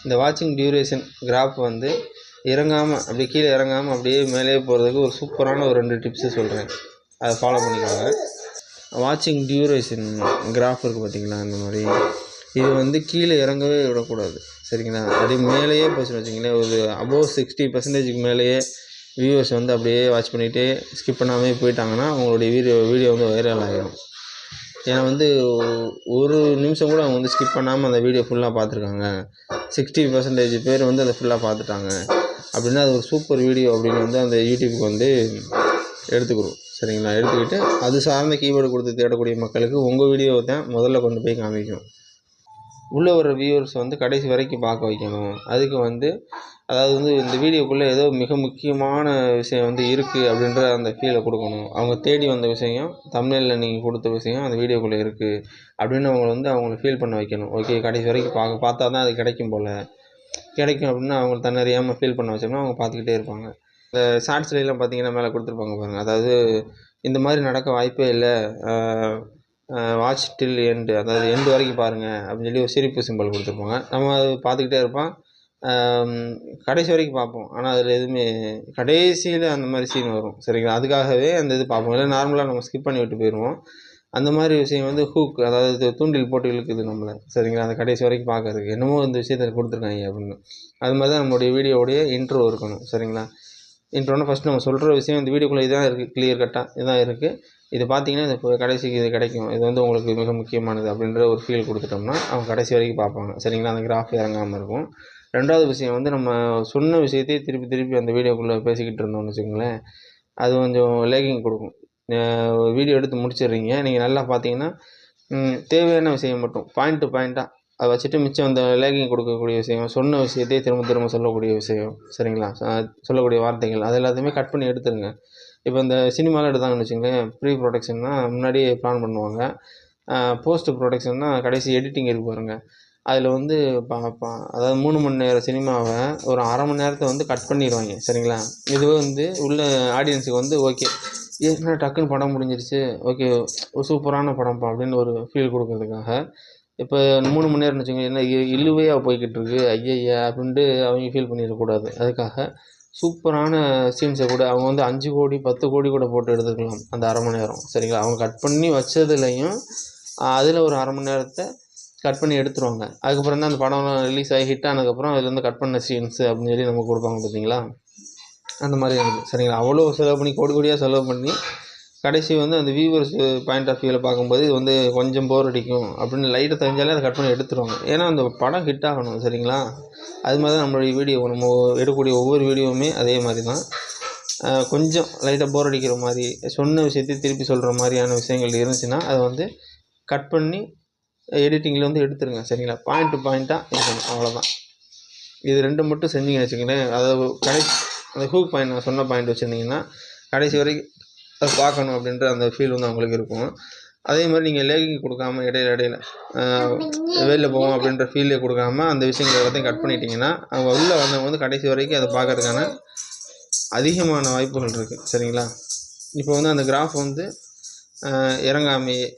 இந்த வாட்சிங் duration graph வந்து இறங்காமல் அப்படியே கீழே இறங்காமல் அப்படியே மேலே போகிறதுக்கு ஒரு சூப்பரான ஒரு 2 டிப்ஸு சொல்கிறேன். அதை ஃபாலோ பண்ணிக்கோங்க. வாட்சிங் டியூரேஷன் கிராஃப் இருக்குது பார்த்தீங்களா, இந்த மாதிரி இது வந்து கீழே இறங்கவே விடக்கூடாது. சரிங்களா? அப்படியே மேலேயே போச்சுன்னு வச்சிங்களேன், ஒரு அபோவ் 60% மேலேயே வியூவர்ஸ் வந்து அப்படியே வாட்ச் பண்ணிகிட்டே ஸ்கிப் பண்ணாமே போயிட்டாங்கன்னா அவங்களுடைய வீடியோ வந்து வைரல் ஆகிடும். ஏன்னா வந்து ஒரு நிமிஷம் கூட அவங்க வந்து ஸ்கிப் பண்ணாமல் அந்த வீடியோ ஃபுல்லாக பார்த்துருக்காங்க, 60% பேர் வந்து அதை ஃபுல்லாக பார்த்துட்டாங்க அப்படின்னா அது ஒரு சூப்பர் வீடியோ அப்படின்னு வந்து அந்த யூடியூப்க்கு வந்து எடுத்துக்கிறோம். சரிங்களா? எடுத்துக்கிட்டு அது சார்ந்த கீவேர்டு கொடுத்து தேடக்கூடிய மக்களுக்கு உங்கள் வீடியோவை தான் முதல்ல கொண்டு போய் காமிக்கும். உள்ளே வர வியூவர்ஸ் வந்து கடைசி வரைக்கும் பார்க்க வைக்கணும். அதுக்கு வந்து அதாவது வந்து இந்த வீடியோக்குள்ளே ஏதோ மிக முக்கியமான விஷயம் வந்து இருக்குது அப்படின்ற அந்த ஃபீலை கொடுக்கணும். அவங்க தேடி வந்த விஷயம், தம்ப்நெயில்ல நீங்கள் கொடுத்த விஷயம் அந்த வீடியோக்குள்ளே இருக்குது அப்படின்னு அவங்கள ஃபீல் பண்ண வைக்கணும். ஓகே, கடைசி வரைக்கும் பார்த்தா தான் அது கிடைக்கும் போல், கிடைக்கும் அப்படின்னு அவங்க தன்னறியாமல் ஃபீல் பண்ண வச்சோம்னா அவங்க பார்த்துக்கிட்டே இருப்பாங்க. இந்த ஷார்ட்ஸ்லாம் பார்த்தீங்கன்னா மேலே கொடுத்துருப்பாங்க பாருங்கள், அதாவது இந்த மாதிரி நடக்க வாய்ப்பே இல்லை, வாட்ச் டில் எண்டு, அதாவது எண்டு வரைக்கும் பாருங்கள் அப்படின்னு சொல்லி ஒரு சிரிப்பு சிம்பல் கொடுத்துருப்பாங்க. நம்ம அது பார்த்துக்கிட்டே இருப்போம், கடைசி வரைக்கும் பார்ப்போம். ஆனால் அதில் எதுவுமே கடைசியில் அந்த மாதிரி சீன் வரும். சரிங்களா? அதுக்காகவே அந்த இது பார்ப்போம். இல்லை நார்மலாக நம்ம ஸ்கிப் பண்ணி விட்டு போயிடுவோம். அந்த மாதிரி விஷயம் வந்து ஹூக், அதாவது தூண்டில் போட்டு இழுக்குது நம்மளை. சரிங்களா? அந்த கடைசி வரைக்கும் பார்க்கறதுக்கு என்னமோ இந்த விஷயத்தை கொடுத்துருக்காங்க அப்படின்னு. அது மாதிரி தான் நம்மளுடைய வீடியோவுடைய இன்ட்ரோ இருக்கணும். சரிங்களா? இன்ட்ரோன்னா ஃபஸ்ட்டு நம்ம சொல்கிற விஷயம் இந்த வீடியோக்குள்ளே இதான் இருக்குது, கிளியர் கட்டாக இதான் இருக்குது, இது பார்த்தீங்கன்னா இது கடைசிக்கு இது கிடைக்கும், இது வந்து உங்களுக்கு மிக முக்கியமானது அப்படின்ற ஒரு ஃபீல் கொடுத்துட்டோம்னா அவங்க கடைசி வரைக்கும் பார்ப்பாங்க. சரிங்களா? அந்த கிராஃப் இறங்காமல் இருக்கும். 2வது விஷயம் வந்து நம்ம சொன்ன விஷயத்தையே திருப்பி திருப்பி அந்த வீடியோக்குள்ளே பேசிக்கிட்டு இருந்தோம்னு வச்சுக்கோங்களேன், அது கொஞ்சம் லேகிங் கொடுக்கும். வீடியோ எடுத்து முடிச்சிடுறீங்க, நீங்கள் நல்லா பார்த்தீங்கன்னா தேவையான விஷயம் மட்டும் பாயிண்ட் டு பாயிண்ட்டாக அதை வச்சுட்டு மிச்சம் அந்த லேகிங் கொடுக்கக்கூடிய விஷயம், சொன்ன விஷயத்தையே திரும்ப திரும்ப சொல்லக்கூடிய விஷயம், சரிங்களா, சொல்லக்கூடிய வார்த்தைகள் அது எல்லாத்தையுமே கட் பண்ணி எடுத்துருங்க. இப்போ இந்த சினிமாவில் எடுத்தாங்கன்னு வச்சுக்கோங்களேன், ப்ரீ ப்ரொடக்ஷன்னா முன்னாடியே பிளான் பண்ணுவாங்க, போஸ்ட் ப்ரொடக்ஷன்னா கடைசி எடிட்டிங் இருக்கு பாருங்கள், அதில் வந்து அதாவது 3 மணி நேர சினிமாவை ஒரு அரை மணி நேரத்தை வந்து கட் பண்ணிடுவாங்க. சரிங்களா? இதுவே வந்து உள்ள ஆடியன்ஸுக்கு வந்து ஓகே, ஏன்னா டக்குன்னு படம் முடிஞ்சிருச்சு, ஓகே ஒரு சூப்பரான படம்ப்பா அப்படின்னு ஒரு ஃபீல் கொடுக்கறதுக்காக. இப்போ 3 மணி நேரம்னு வச்சுக்கோங்க, என்ன இழுவையாக போய்கிட்டு இருக்கு ஐயய்யா அப்படின்ட்டு அவங்க ஃபீல் பண்ணிடக்கூடாது. அதுக்காக சூப்பரான சீன்ஸை கூட அவங்க வந்து 5 கோடி 10 கோடி கூட போட்டு எடுத்துக்கலாம் அந்த அரை மணி நேரம். சரிங்களா? அவங்க கட் பண்ணி வச்சதுலையும் அதில் ஒரு அரை மணி நேரத்தை கட் பண்ணி எடுத்துருவாங்க. அதுக்கப்புறம் தான் அந்த படம்லாம் ரிலீஸ் ஆகி ஹிட் ஆனதுக்கப்புறம் அதுலேருந்து கட் பண்ண சீன்ஸு அப்படின்னு சொல்லி நமக்கு கொடுப்பாங்க பார்த்தீங்களா, அந்த மாதிரி இருக்குது. சரிங்களா? அவ்வளோ செலவு பண்ணி கோடி கோடியாக செலவு பண்ணி கடைசி வந்து அந்த வியூவர்ஸ் பாயிண்ட் ஆஃப் வியூவில் பார்க்கும்போது இது வந்து கொஞ்சம் போர் அடிக்கும் அப்படின்னு லைட்டாக தெரிஞ்சாலே அதை கட் பண்ணி எடுத்துருவாங்க. ஏன்னா அந்த படம் ஹிட் ஆகணும். சரிங்களா? அது மாதிரி தான் நம்மளுடைய வீடியோ, நம்ம எடுக்கக்கூடிய ஒவ்வொரு வீடியோவுமே அதே மாதிரி தான். கொஞ்சம் லைட்டாக போர் அடிக்கிற மாதிரி, சொன்ன விஷயத்தை திருப்பி சொல்கிற மாதிரியான விஷயங்கள் இருந்துச்சுன்னா அதை வந்து கட் பண்ணி எடிட்டிங்கில் வந்து எடுத்துருங்க. சரிங்களா? பாயிண்ட் டு பாயிண்ட்டாக இருக்கணும், அவ்வளோதான். இது 2 மட்டும் செஞ்சீங்கன்னு வச்சுக்கோங்களேன், அதாவது அந்த ஹூக் பாயிண்ட் நான் சொன்ன பாயிண்ட் வச்சுருந்தீங்கன்னா கடைசி வரைக்கும் அதை பார்க்கணும் அப்படின்ற அந்த ஃபீல் வந்து அவங்களுக்கு இருக்கும். அதே மாதிரி நீங்கள் லேகிங் கொடுக்காம இடையில வெளில போவோம் அப்படின்ற ஃபீலே கொடுக்காம அந்த விஷயங்கள் எல்லாத்தையும் கட் பண்ணிட்டீங்கன்னா அவங்க உள்ளே வந்தவங்க வந்து கடைசி வரைக்கும் அதை பார்க்கறதுக்கான அதிகமான வாய்ப்புகள் இருக்குது. சரிங்களா? இப்போ வந்து அந்த கிராஃப் வந்து இறங்காமையே,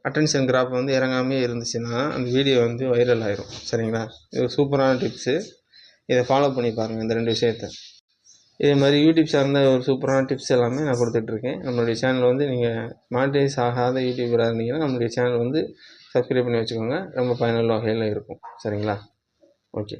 அட்டென்ஷன் கிராஃப் வந்து இறங்காமையே இருந்துச்சுன்னா அந்த வீடியோ வந்து வைரல் ஆயிரும். சரிங்களா? இது ஒரு சூப்பரான டிப்ஸு, இதை ஃபாலோ பண்ணி பாருங்கள் இந்த 2 விஷயத்தை. இதே மாதிரி யூடியூப் சார்ந்த ஒரு சூப்பரான டிப்ஸ் எல்லாமே நான் கொடுத்துட்ருக்கேன். நம்மளுடைய சேனல் வந்து நீங்கள் மானிட்டைஸ் ஆகாத யூடியூபராக இருந்தீங்கன்னா நம்மளுடைய சேனல் வந்து சப்ஸ்கிரைப் பண்ணி வச்சுக்கோங்க, ரொம்ப பயனுள்ள வகையில் இருக்கும். சரிங்களா? ஓகே.